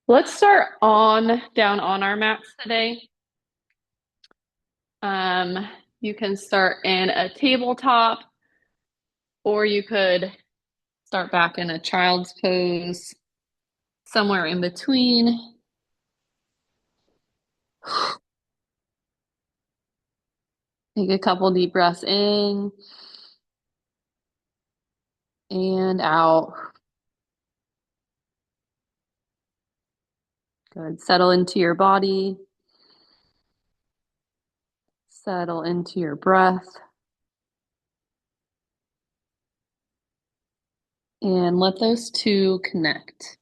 Let's start on down on our mats today. Um, you can start in a tabletop, or you could start back in a child's pose, somewhere in between. Take a couple deep breaths in and out. Good. Settle into your body, settle into your breath, and let those two connect.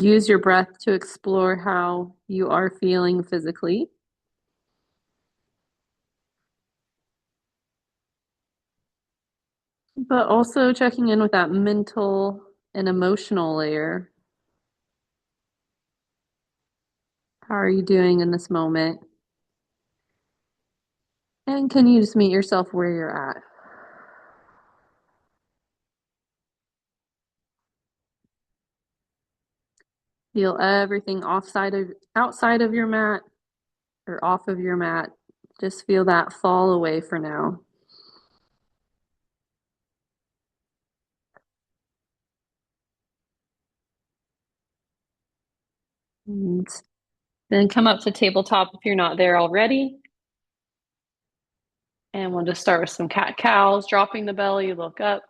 Use your breath to explore how you are feeling physically, but also checking in with that mental and emotional layer. How are you doing in this moment? And can you just meet yourself where you're at? Feel everything outside of your mat or off of your mat. Just feel that fall away for now. And then come up to tabletop if you're not there already. And we'll just start with some cat cows, dropping the belly, look up,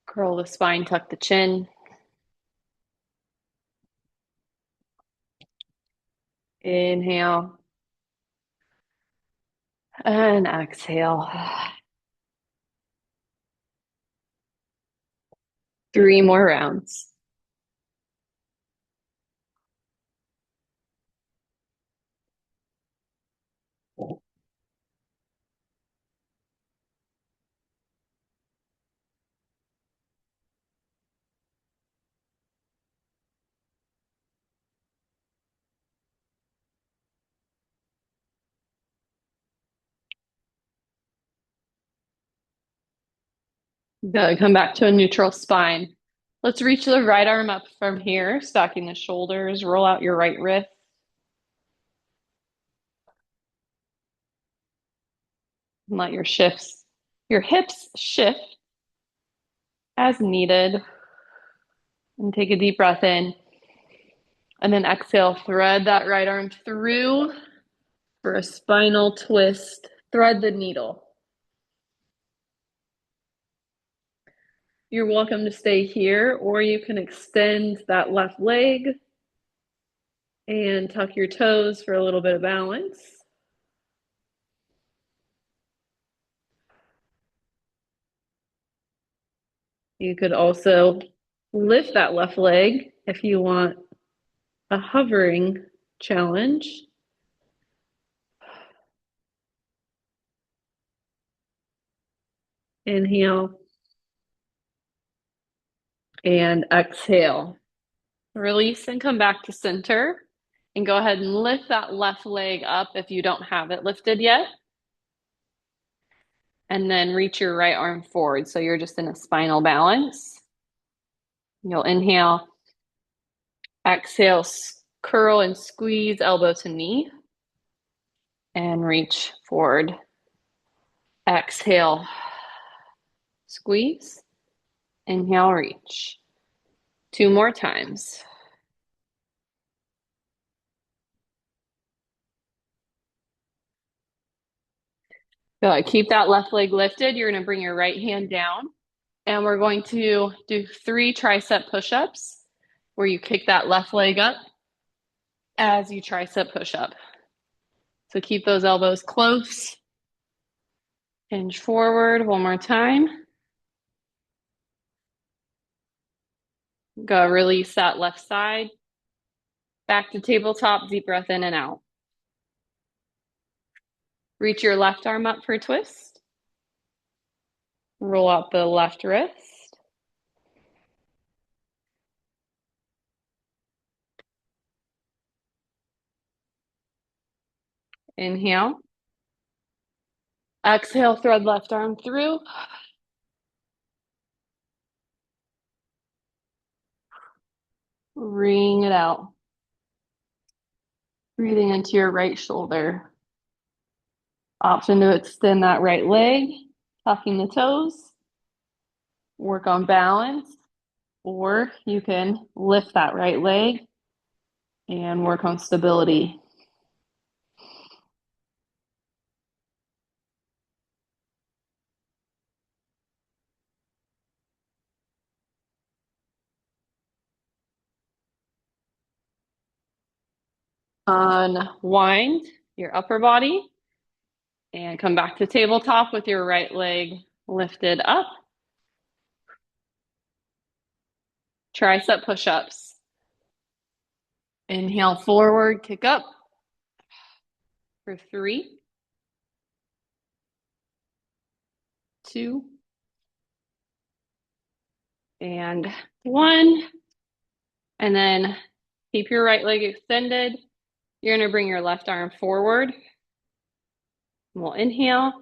curl the spine, tuck the chin. Inhale and exhale. 3 more rounds. Good. Come back to a neutral spine. Let's reach the right arm up from here, stacking the shoulders. Roll out your right wrist. And let your hips shift as needed. And take a deep breath in. And then exhale, thread that right arm through for a spinal twist. Thread the needle. You're welcome to stay here, or you can extend that left leg and tuck your toes for a little bit of balance. You could also lift that left leg if you want a hovering challenge. Inhale and exhale. Release and come back to center. And go ahead and lift that left leg up if you don't have it lifted yet. And then reach your right arm forward. So you're just in a spinal balance. You'll inhale, exhale, curl and squeeze elbow to knee. And reach forward. Exhale, squeeze. Inhale, reach. 2 more times. Good. Keep that left leg lifted. You're going to bring your right hand down, and we're going to do 3 tricep push-ups where you kick that left leg up as you tricep push up. So keep those elbows close. Hinge forward 1 more time. Go release that left side. Back to tabletop, deep breath in and out. Reach your left arm up for a twist. Roll out the left wrist. Inhale. Exhale, thread left arm through. Wring it out. Breathing into your right shoulder. Option to extend that right leg, tucking the toes, work on balance, or you can lift that right leg and work on stability. Unwind your upper body and come back to tabletop with your right leg lifted up. Tricep push-ups. Inhale forward, kick up for 3, 2, and 1. And then keep your right leg extended. You're going to bring your left arm forward. We'll inhale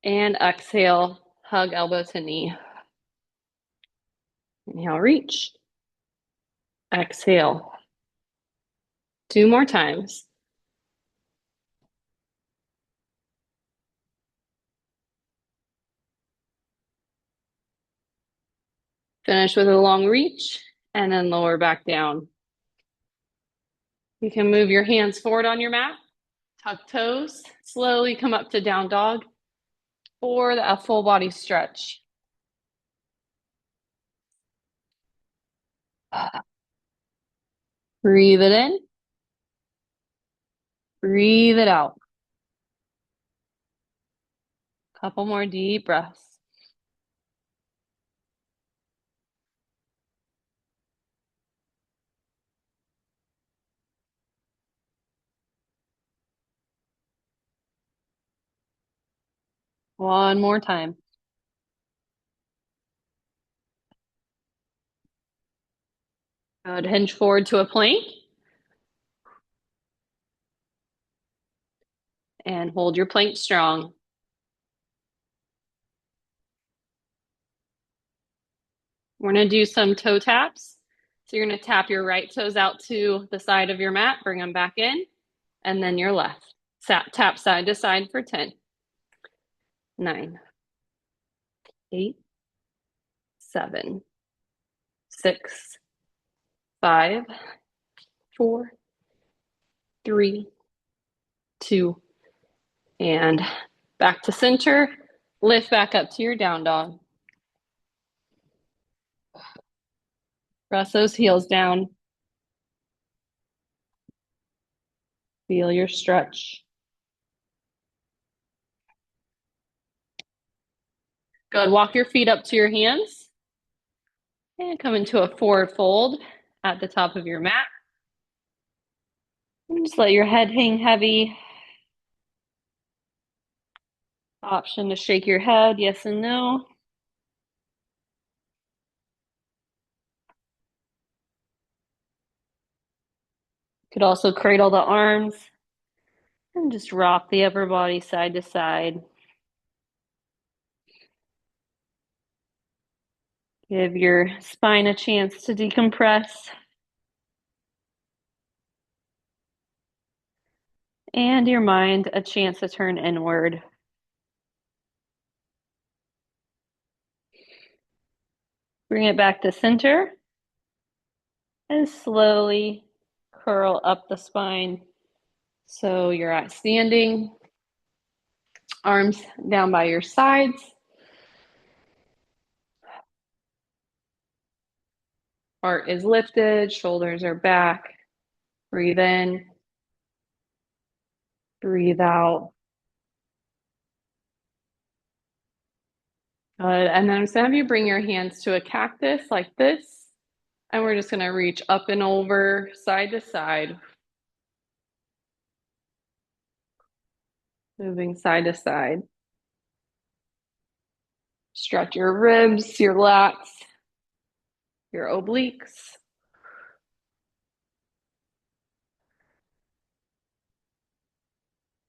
and exhale, hug elbow to knee. Inhale, reach. Exhale. 2 more times. Finish with a long reach and then lower back down. You can move your hands forward on your mat, tuck toes, slowly come up to down dog for a full body stretch. Breathe it in. Breathe it out. Couple more deep breaths. One more time. Good. Hinge forward to a plank. And hold your plank strong. We're going to do some toe taps. So you're going to tap your right toes out to the side of your mat, bring them back in, and then your left. Tap side to side for 10, 9, 8, 7, 6, 5, 4, 3, 2, and back to center. Lift back up to your down dog. Press those heels down. Feel your stretch. Good. Walk your feet up to your hands and come into a forward fold at the top of your mat. And just let your head hang heavy. Option to shake your head, yes and no. Could also cradle the arms and just rock the upper body side to side. Give your spine a chance to decompress. And your mind a chance to turn inward. Bring it back to center and slowly curl up the spine so you're at standing. Arms down by your sides. Heart is lifted, shoulders are back. Breathe in. Breathe out. Good. And then I'm just going to have you bring your hands to a cactus like this. And we're just going to reach up and over, side to side. Moving side to side. Stretch your ribs, your lats, your obliques.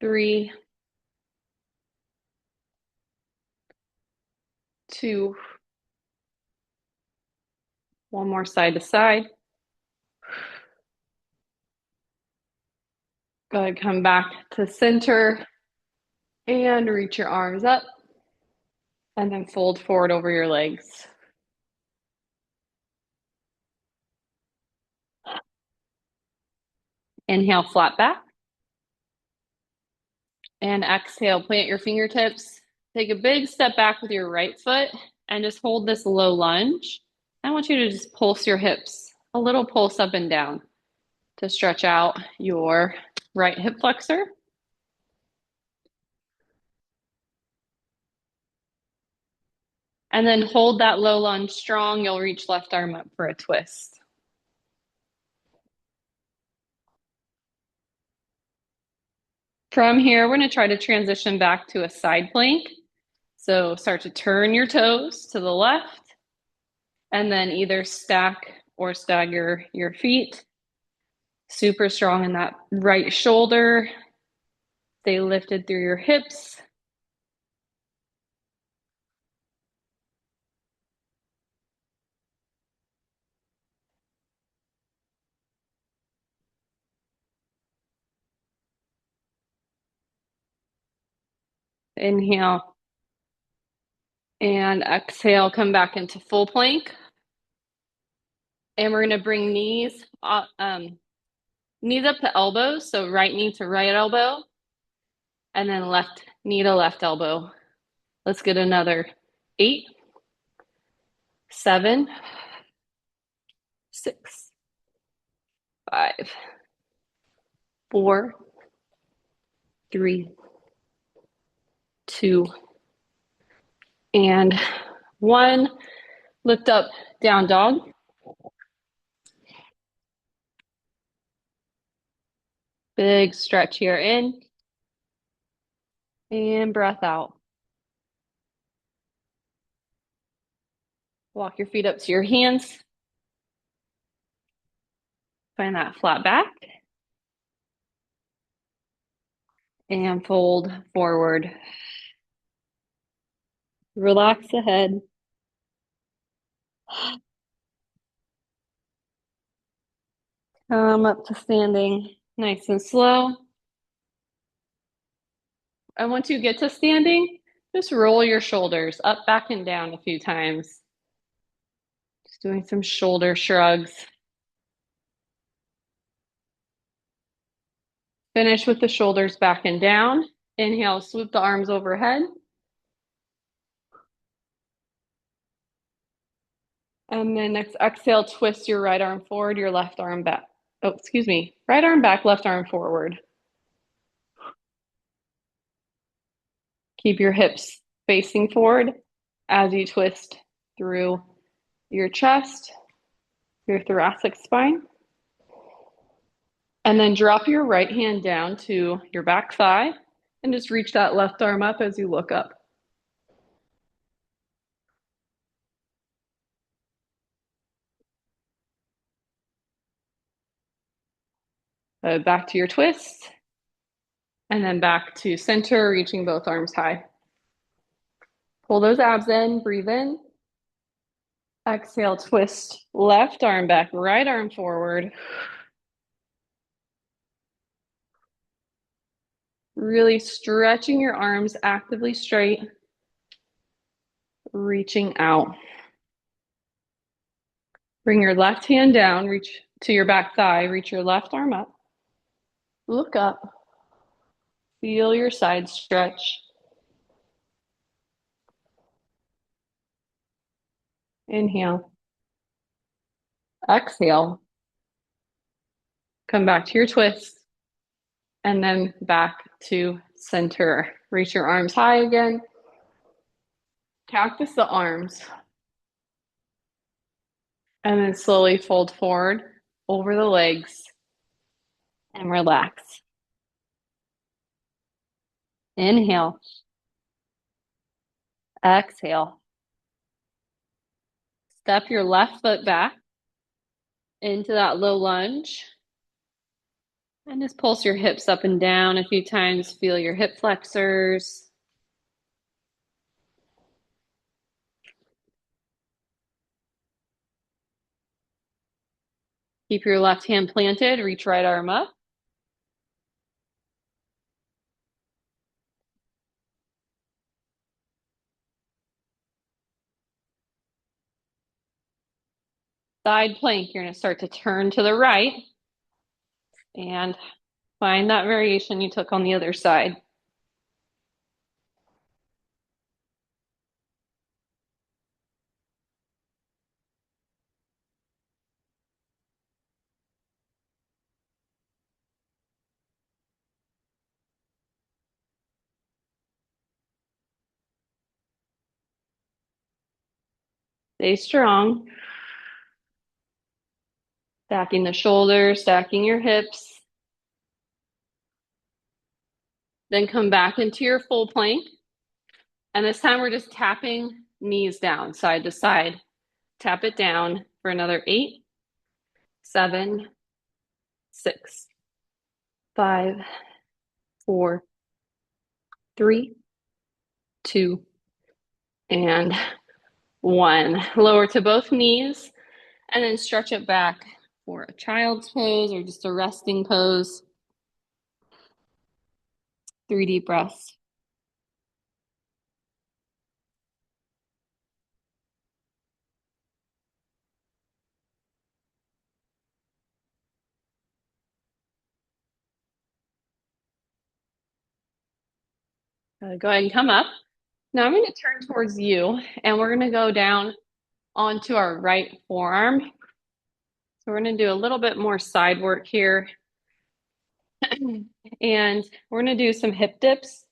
Three, 2. One more side to side. Go ahead, come back to center and reach your arms up and then fold forward over your legs. Inhale, flat back. And exhale, plant your fingertips. Take a big step back with your right foot and just hold this low lunge. I want you to just pulse your hips, a little pulse up and down to stretch out your right hip flexor. And then hold that low lunge strong. You'll reach left arm up for a twist. From here, we're going to try to transition back to a side plank. So start to turn your toes to the left and then either stack or stagger your feet. Super strong in that right shoulder. Stay lifted through your hips. Inhale. And exhale, come back into full plank. And we're going to bring knees up to elbows. So right knee to right elbow. And then left knee to left elbow. Let's get another 8, 7, 6, 5, 4, 3, 2, and 1. Lift up, down dog. Big stretch here in. And breath out. Walk your feet up to your hands. Find that flat back. And fold forward. Relax the head. Come up to standing, nice and slow. And once you get to standing, just roll your shoulders up, back, and down a few times. Just doing some shoulder shrugs. Finish with the shoulders back and down. Inhale, swoop the arms overhead. And then next exhale, twist your right arm forward, your left arm back. Oh, excuse me. Right arm back, left arm forward. Keep your hips facing forward as you twist through your chest, your thoracic spine. And then drop your right hand down to your back thigh and just reach that left arm up as you look up. Back to your twist. And then back to center, reaching both arms high. Pull those abs in, breathe in. Exhale, twist left arm back, right arm forward. Really stretching your arms actively straight, reaching out. Bring your left hand down, reach to your back thigh, reach your left arm up. Look up. Feel your side stretch. Inhale. Exhale. Come back to your twist. And then back to center. Reach your arms high again. Cactus the arms. And then slowly fold forward over the legs and relax. Inhale. Exhale. Step your left foot back into that low lunge. And just pulse your hips up and down a few times. Feel your hip flexors. Keep your left hand planted, reach right arm up. Side plank, you're gonna start to turn to the right and find that variation you took on the other side. Stay strong. Stacking the shoulders, stacking your hips. Then come back into your full plank. And this time we're just tapping knees down, side to side. Tap it down for another 8, 7, 6, 5, 4, 3, 2, and 1. Lower to both knees and then stretch it back for a child's pose or just a resting pose. 3 deep breaths. Go ahead and come up. Now I'm going to turn towards you and we're going to go down onto our right forearm. So we're going to do a little bit more side work here. And we're going to do some hip dips.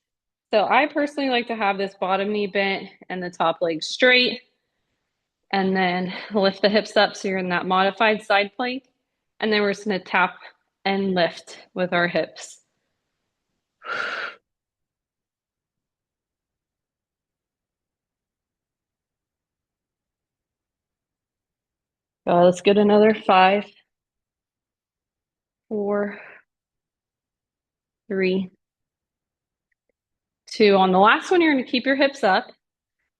So I personally like to have this bottom knee bent and the top leg straight. And then lift the hips up so you're in that modified side plank. And then we're just going to tap and lift with our hips. Let's get another 5, 4, 3, 2. On the last one, you're going to keep your hips up,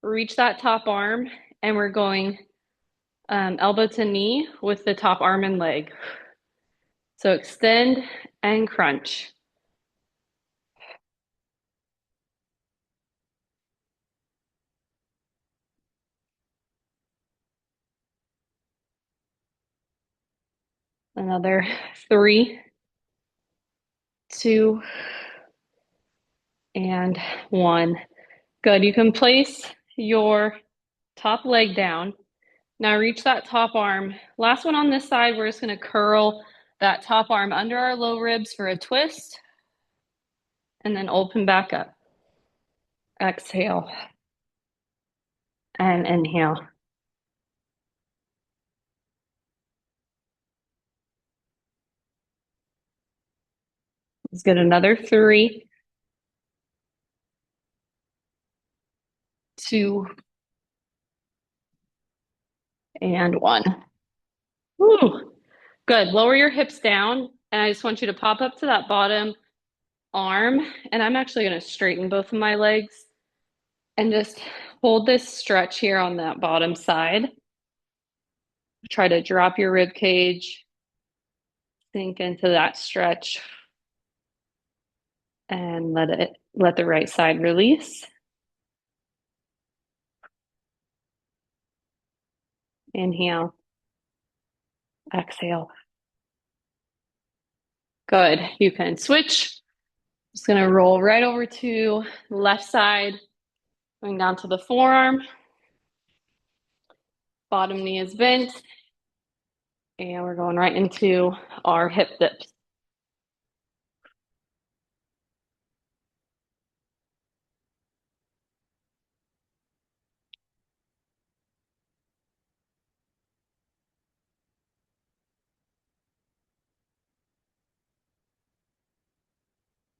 reach that top arm, and we're going elbow to knee with the top arm and leg. So extend and crunch. Another 3, 2, and 1. Good. You can place your top leg down. Now reach that top arm. Last one on this side, we're just going to curl that top arm under our low ribs for a twist and then open back up. Exhale and inhale. Let's get another 3, 2, and 1. Woo. Good. Lower your hips down. And I just want you to pop up to that bottom arm. And I'm actually going to straighten both of my legs and just hold this stretch here on that bottom side. Try to drop your rib cage, sink into that stretch, and let the right side release. Inhale, exhale. Good. You can switch. Just gonna roll right over to the left side, going down to the forearm. Bottom knee is bent. And we're going right into our hip dips.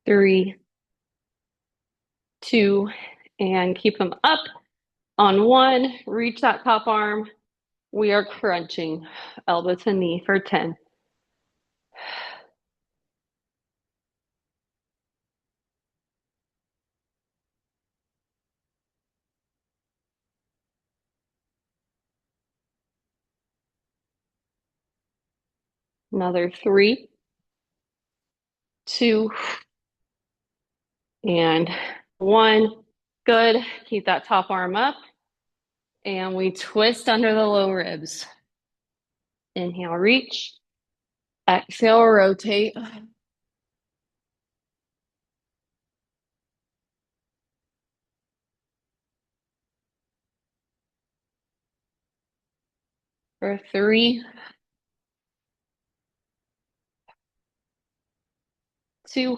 Three, 2, and keep them up. On 1, reach that top arm. We are crunching elbow to knee for 10. Another 3, 2, and 1. Good. Keep that top arm up. And we twist under the low ribs. Inhale, reach. Exhale, rotate. For 3, 2,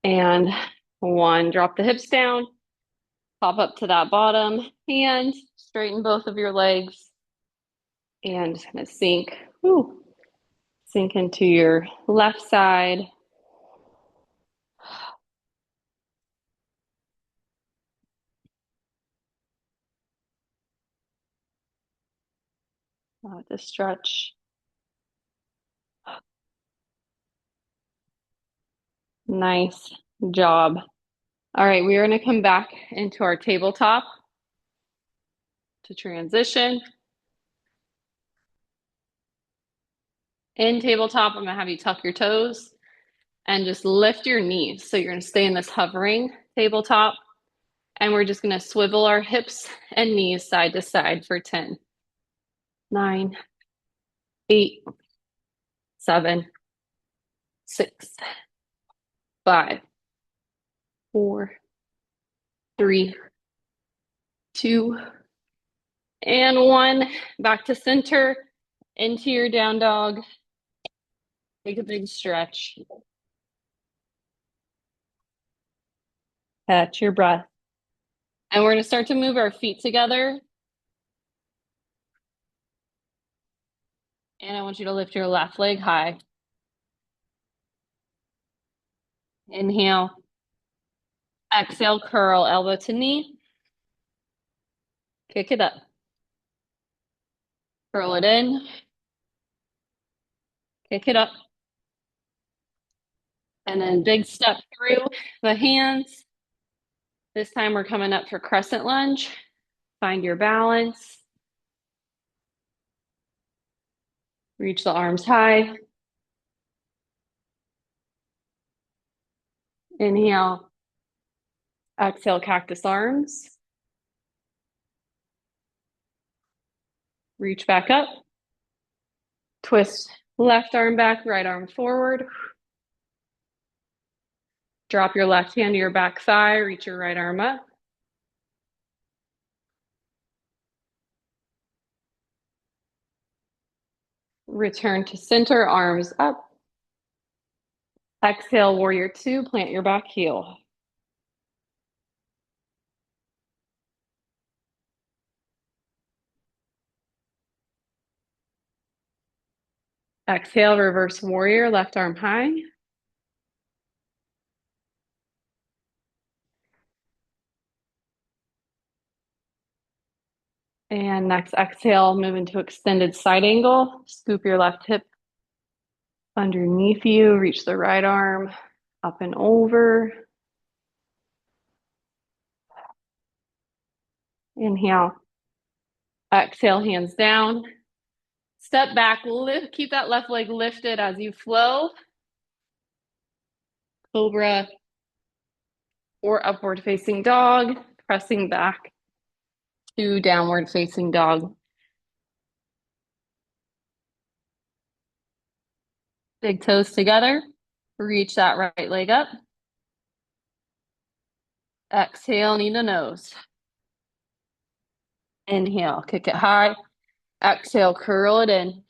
and 1. Drop the hips down. Pop up to that bottom hand. Straighten both of your legs. And just kind of sink. Whew. Sink into your left side. To stretch. Nice job. All right, we are going to come back into our tabletop to transition. In tabletop, I'm going to have you tuck your toes and just lift your knees. So you're going to stay in this hovering tabletop, and we're just going to swivel our hips and knees side to side for 10, 9, 8, 7, 6, 5, 4, 3, 2, and 1. Back to center, into your down dog. Take a big stretch. Catch your breath. And we're going to start to move our feet together. And I want you to lift your left leg high. Inhale. Exhale, curl elbow to knee. Kick it up. Curl it in. Kick it up. And then big step through the hands. This time we're coming up for crescent lunge. Find your balance. Reach the arms high. Inhale. Exhale, cactus arms. Reach back up. Twist left arm back, right arm forward. Drop your left hand to your back thigh. Reach your right arm up. Return to center, arms up. Exhale, warrior 2, plant your back heel. Exhale, reverse warrior, left arm high. And next exhale, move into extended side angle. Scoop your left hip underneath you. Reach the right arm up and over. Inhale. Exhale, hands down. Step back, lift, keep that left leg lifted as you flow. Cobra or upward facing dog, pressing back to downward facing dog. Big toes together. Reach that right leg up. Exhale, knee to nose. Inhale, kick it high. Exhale, curl it in.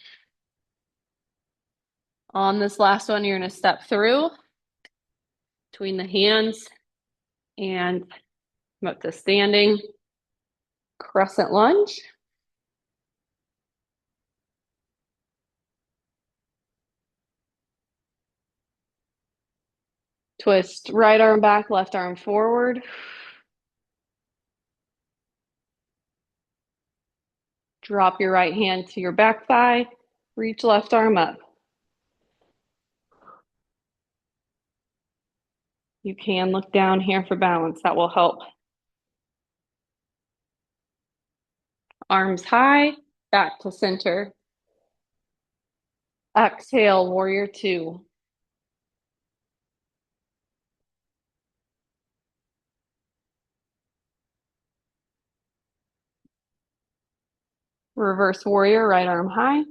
On this last one, you're going to step through between the hands and come up to standing. Crescent lunge. Twist right arm back, left arm forward. Drop your right hand to your back thigh. Reach left arm up. You can look down here for balance. That will help. Arms high. back to center. Exhale, warrior two. Reverse warrior, right arm high.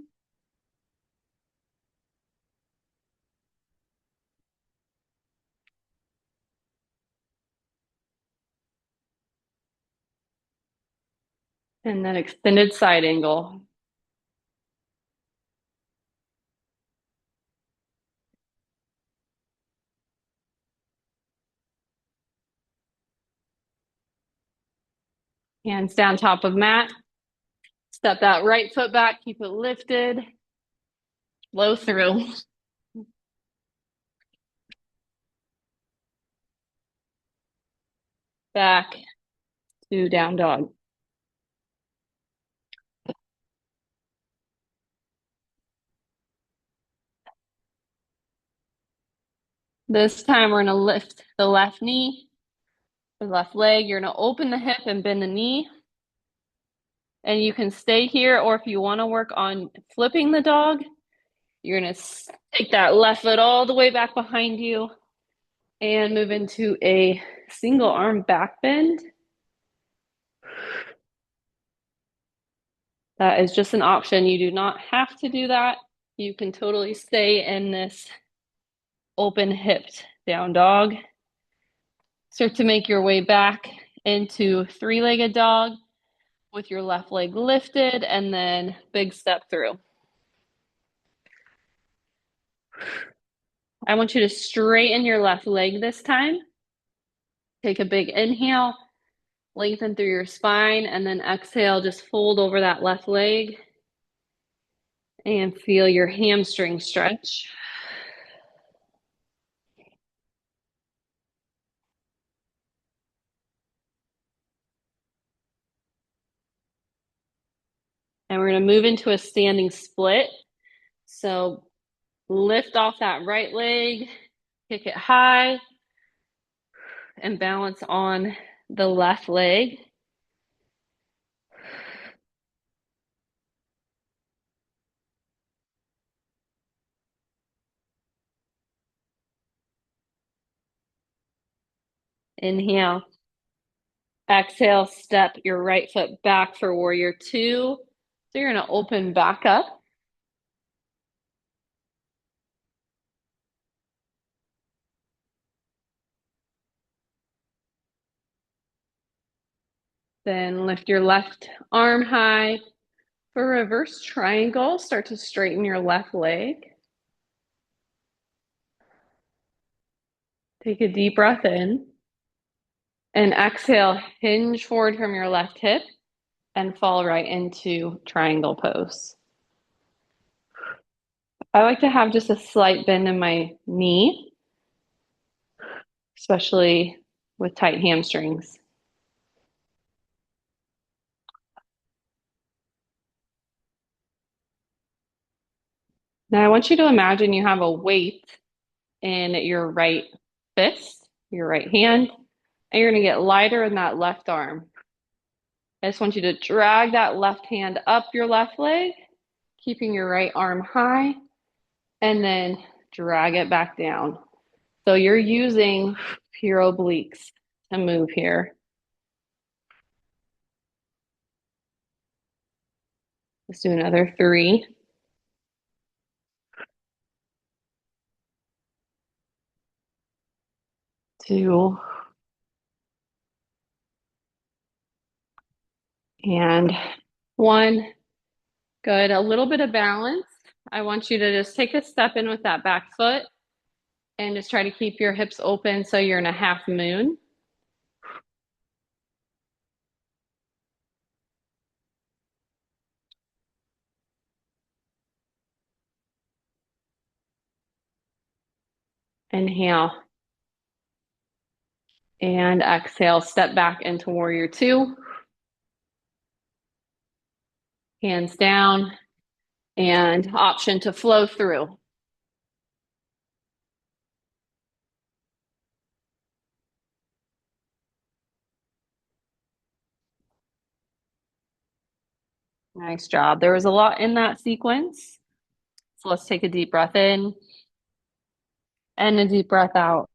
And then extended side angle. Hands down top of mat. Step that right foot back, keep it lifted. Flow through. Back to down dog. This time we're gonna lift the left knee, the left leg. You're gonna open the hip and bend the knee. And you can stay here, or if you wanna work on flipping the dog, you're gonna take that left foot all the way back behind you and move into a single arm back bend. That is just an option. You do not have to do that. You can totally stay in this open hipped down dog. Start to make your way back into three-legged dog with your left leg lifted and then big step through. I want you to straighten your left leg this time. Take a big inhale, lengthen through your spine, and then exhale, just fold over that left leg and feel your hamstring stretch. And we're going to move into a standing split. So lift off that right leg, kick it high, and balance on the left leg. Inhale. Exhale, step your right foot back for warrior two. So you're going to open back up. Then lift your left arm high for reverse triangle. Start to straighten your left leg. Take a deep breath in. And exhale, hinge forward from your left hip and fall right into triangle pose. I like to have just a slight bend in my knee, especially with tight hamstrings. Now I want you to imagine you have a weight in your right fist, your right hand, and you're going to get lighter in that left arm. I just want you to drag that left hand up your left leg, keeping your right arm high, and then drag it back down. So you're using your obliques to move here. Let's do another 3, 2, and 1. Good. A little bit of balance. I want you to just take a step in with that back foot and just try to keep your hips open so you're in a half moon. Inhale. And exhale, step back into warrior two. Hands down and option to flow through. Nice job. There was a lot in that sequence. So let's take a deep breath in and a deep breath out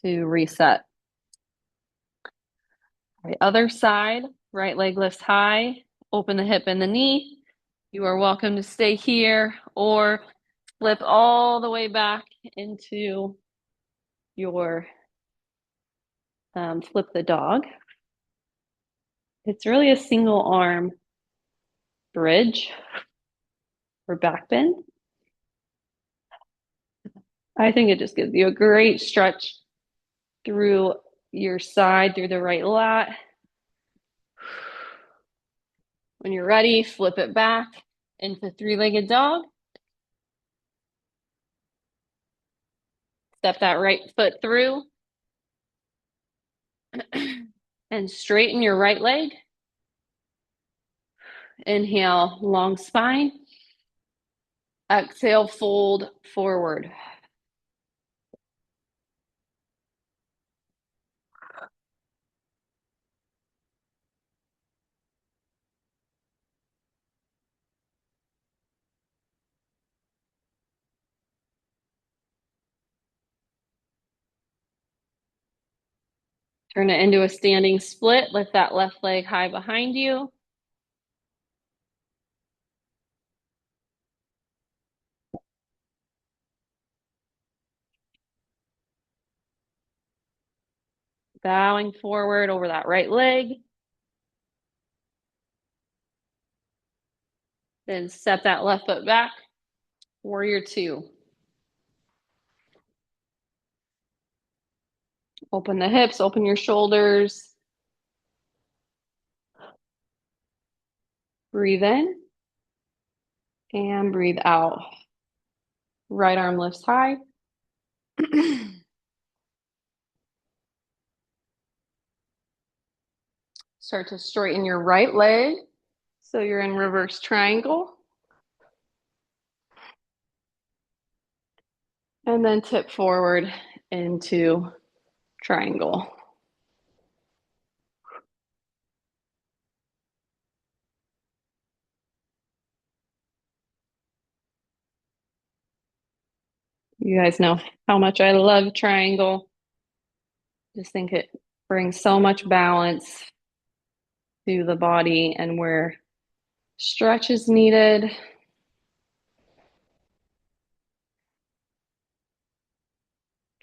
to reset. The other side, right leg lifts high, open the hip and the knee. You are welcome to stay here or flip all the way back into your flip the dog. It's really a single arm bridge or back bend. I think it just gives you a great stretch through your side, through the right lat. When you're ready, flip it back into three-legged dog. Step that right foot through and straighten your right leg. Inhale, long spine. Exhale, fold forward. Turn it into a standing split. Lift that left leg high behind you. Bowing forward over that right leg. Then step that left foot back. Warrior two. Open the hips, open your shoulders. Breathe in and breathe out. Right arm lifts high. Start to straighten your right leg. So you're in reverse triangle. And then tip forward into triangle. You guys know how much I love triangle. Just think it brings so much balance to the body and where stretch is needed.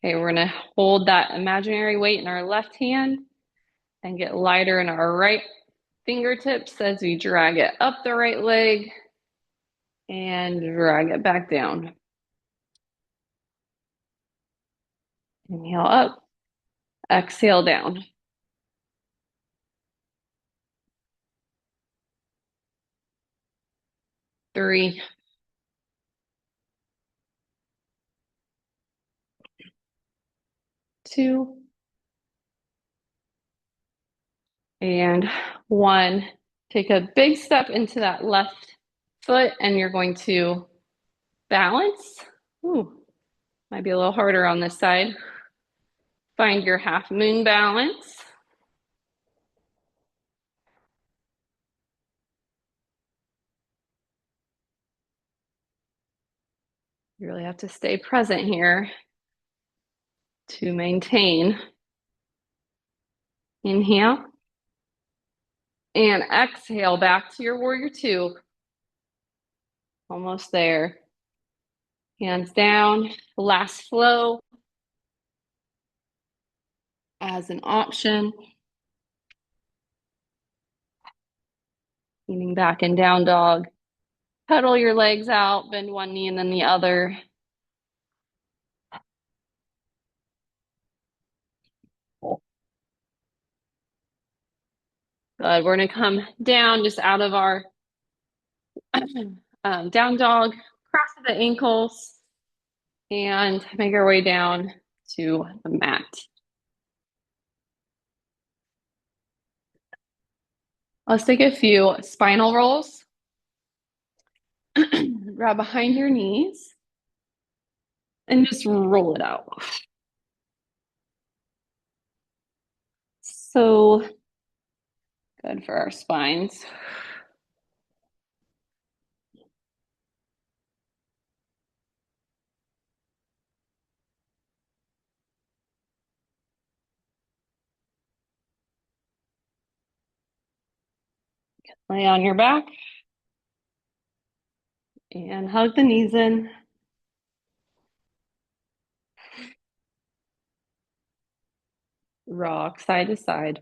Okay, we're gonna hold that imaginary weight in our left hand and get lighter in our right fingertips as we drag it up the right leg and drag it back down. Inhale up, exhale down. Three, two, and one. Take a big step into that left foot and you're going to balance. Ooh, might be a little harder on this side. Find your half moon balance. You really have to stay present here to maintain. Inhale and exhale back to your warrior two. Almost there. Hands down, last flow as an option. Leaning back in down dog. Pedal your legs out, bend one knee and then the other. Good. We're going to come down just out of our down dog, cross the ankles, and make our way down to the mat. Let's take a few spinal rolls. Grab behind your knees and just roll it out. So Good for our spines. Lay on your back and hug the knees in. Rock side to side.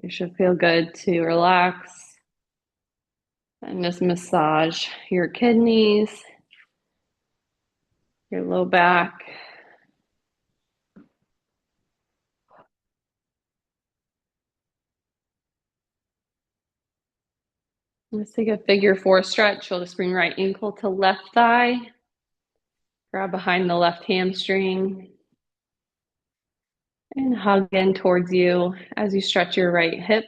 You should feel good to relax and just massage your kidneys, your low back. Let's take a figure four stretch. You'll just bring right ankle to left thigh. Grab behind the left hamstring and hug in towards you as you stretch your right hip.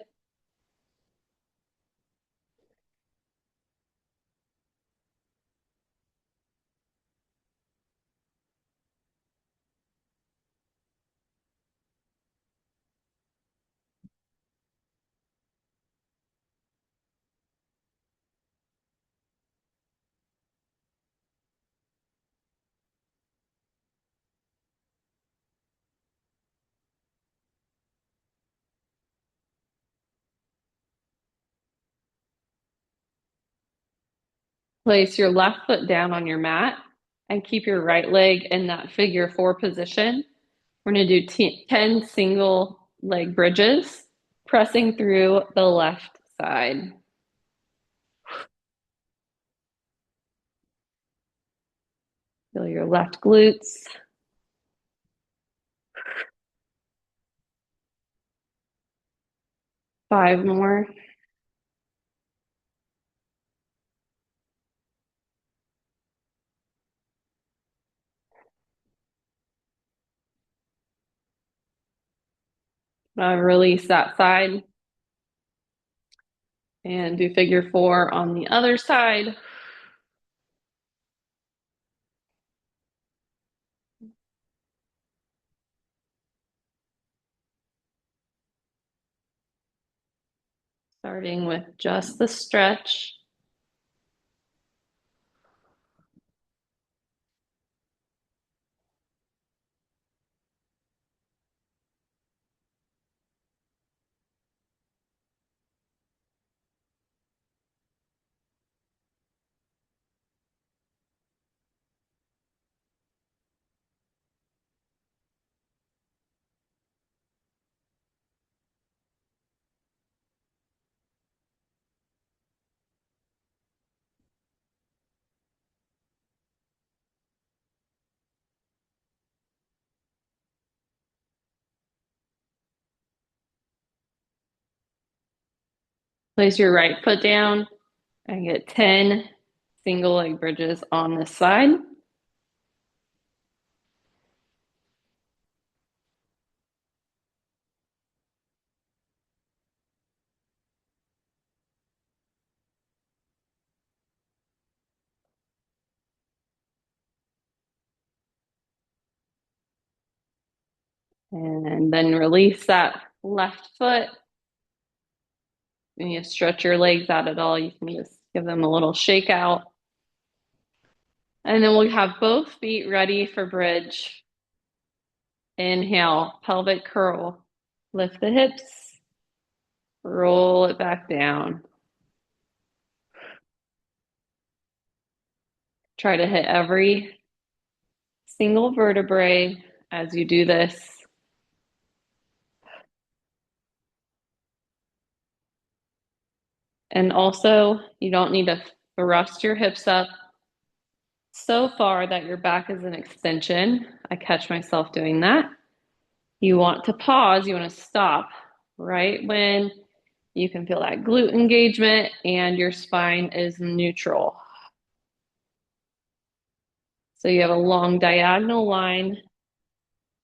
Place your left foot down on your mat and keep your right leg in that figure four position. We're going to do 10 single leg bridges, pressing through the left side. Feel your left glutes. Five more. Release that side and do figure four on the other side. Starting with just the stretch. Place your right foot down and get 10 single leg bridges on this side. And then release that left foot. And you stretch your legs out at all, you can just give them a little shake out. And then we'll have both feet ready for bridge. Inhale, pelvic curl. Lift the hips, roll it back down. Try to hit every single vertebrae as you do this. And also, you don't need to thrust your hips up so far that your back is an extension. I catch myself doing that. You want to pause, you want to stop right when you can feel that glute engagement and your spine is neutral. So you have a long diagonal line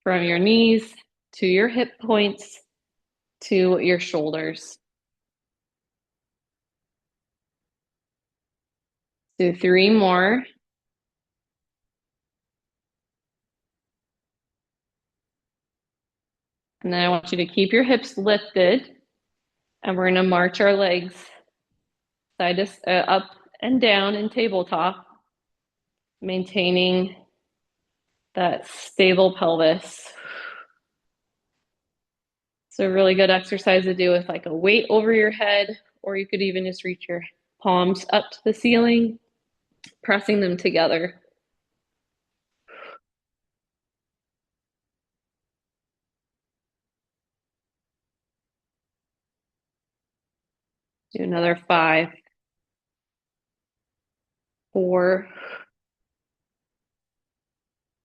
from your knees to your hip points to your shoulders. Do three more. And then I want you to keep your hips lifted, and we're going to march our legs side to up and down in tabletop, maintaining that stable pelvis. So a really good exercise to do with like a weight over your head, or you could even just reach your palms up to the ceiling, pressing them together. Do another 5, 4,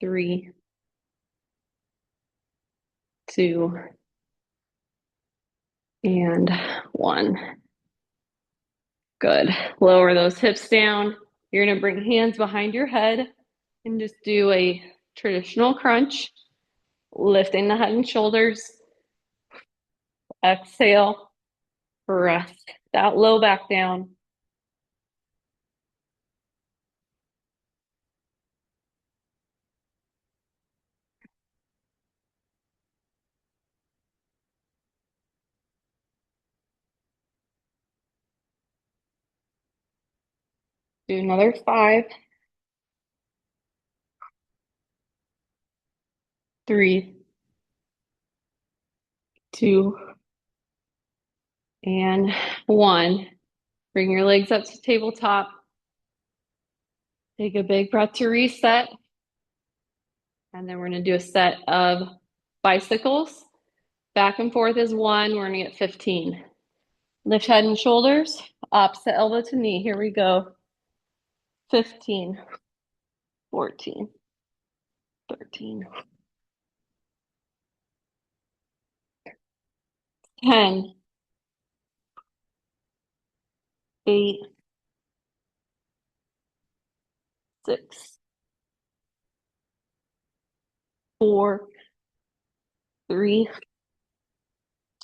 3, 2, and 1. Good. Lower those hips down. You're going to bring hands behind your head and just do a traditional crunch, lifting the head and shoulders. Exhale, breath that low back down. Do another 5, 3, 2, and 1. Bring your legs up to tabletop. Take a big breath to reset. And then we're going to do a set of bicycles. Back and forth is 1. We're going to get 15. Lift head and shoulders, opposite elbow to knee. Here we go. 15, 14, 13, 10, 8, 6, 4, 3,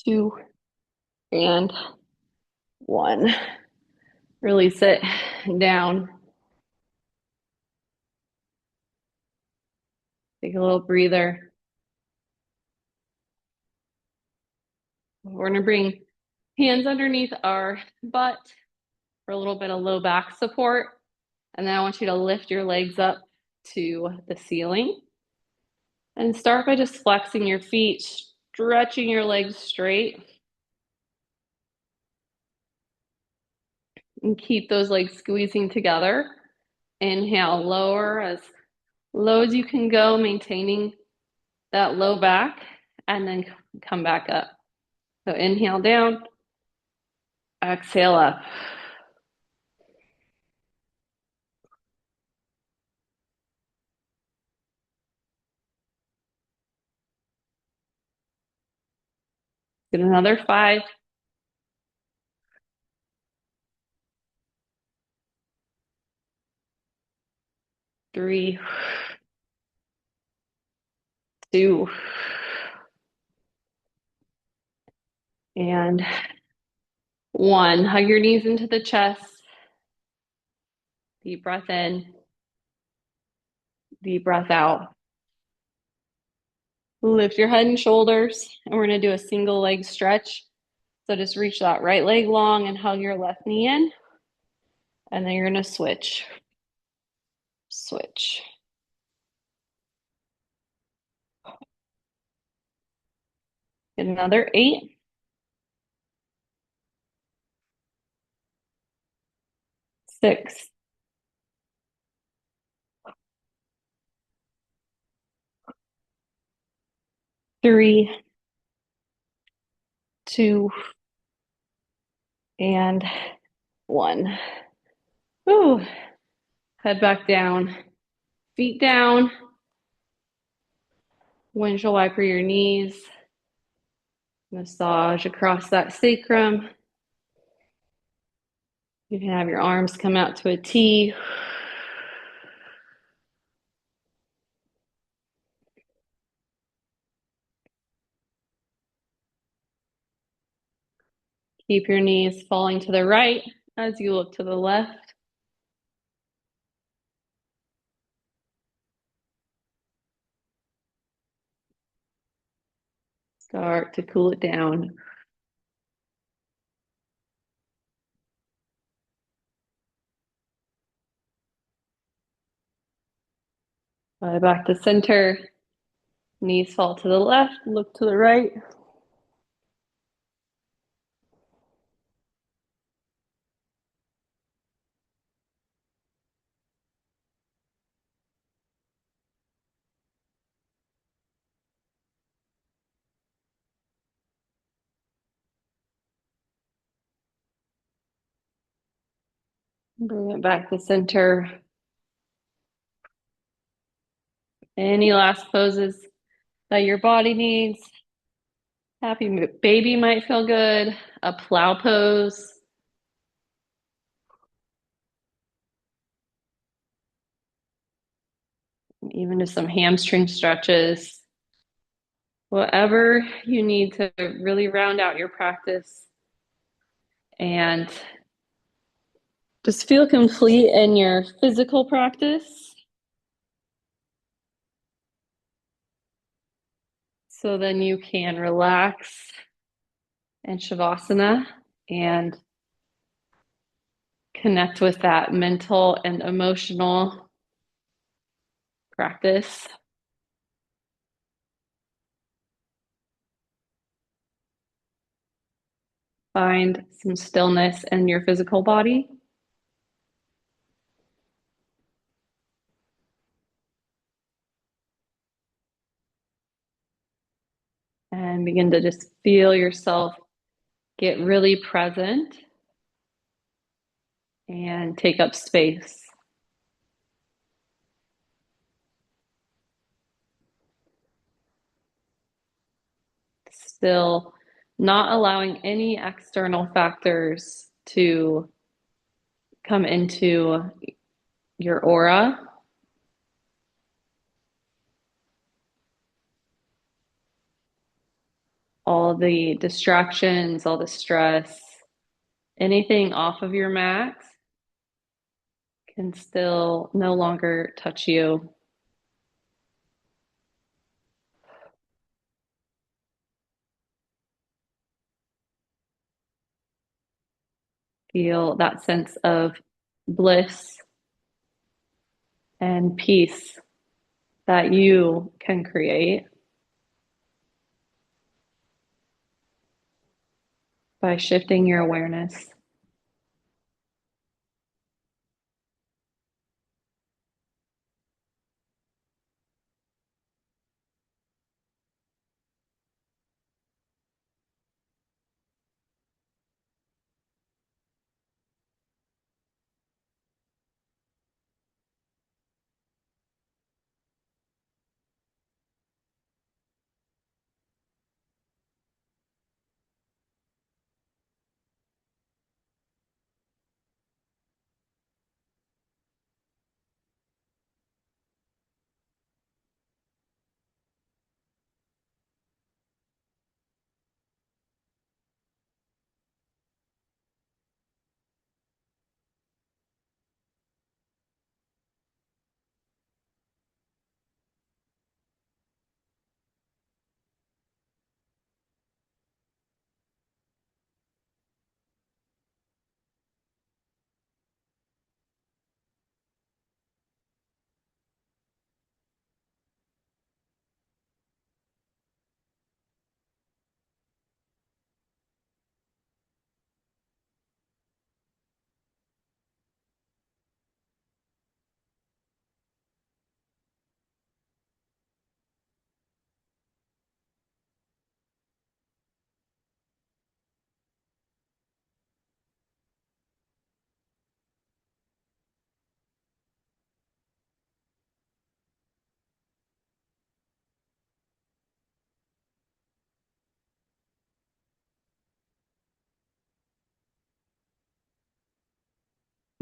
2, and 1. Release it down. Take a little breather. We're going to bring hands underneath our butt for a little bit of low back support. And then I want you to lift your legs up to the ceiling. And start by just flexing your feet, stretching your legs straight. And keep those legs squeezing together. Inhale, lower as low as you can go, maintaining that low back, and then come back up. So inhale down, exhale up. Get another 5, 3, 2, and 1. Hug your knees into the chest. Deep breath in, deep breath out. Lift your head and shoulders, and we're going to do a single leg stretch. So just reach that right leg long and hug your left knee in. And then you're going to switch. Switch. Get another 8. 6. 3, 2, and 1. Ooh. Head back down. Feet down. Windshield wiper your knees. Massage across that sacrum. You can have your arms come out to a T. Keep your knees falling to the right as you look to the left. start to cool it down. Back to center. Knees fall to the left, look to the right. Bring it back to center. Any last poses that your body needs. Happy baby might feel good. A plow pose. Even just some hamstring stretches. Whatever you need to really round out your practice and just feel complete in your physical practice. So then you can relax in Shavasana and connect with that mental and emotional practice. Find some stillness in your physical body. And begin to just feel yourself get really present and take up space. Still not allowing any external factors to come into your aura. All the distractions, all the stress, anything off of your mat can still no longer touch you. Feel that sense of bliss and peace that you can create by shifting your awareness.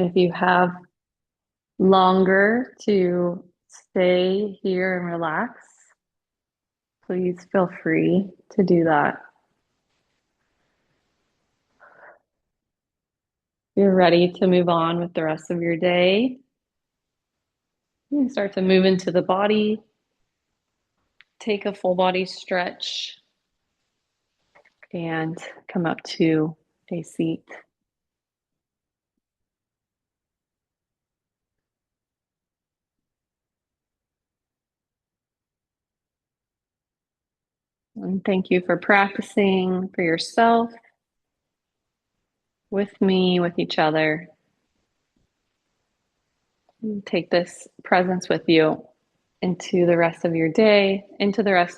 If you have longer to stay here and relax, please feel free to do that. You're ready to move on with the rest of your day. You can start to move into the body. Take a full body stretch. and come up to a seat. And thank you for practicing for yourself, with me, with each other. And take this presence with you into the rest of your day, into the rest of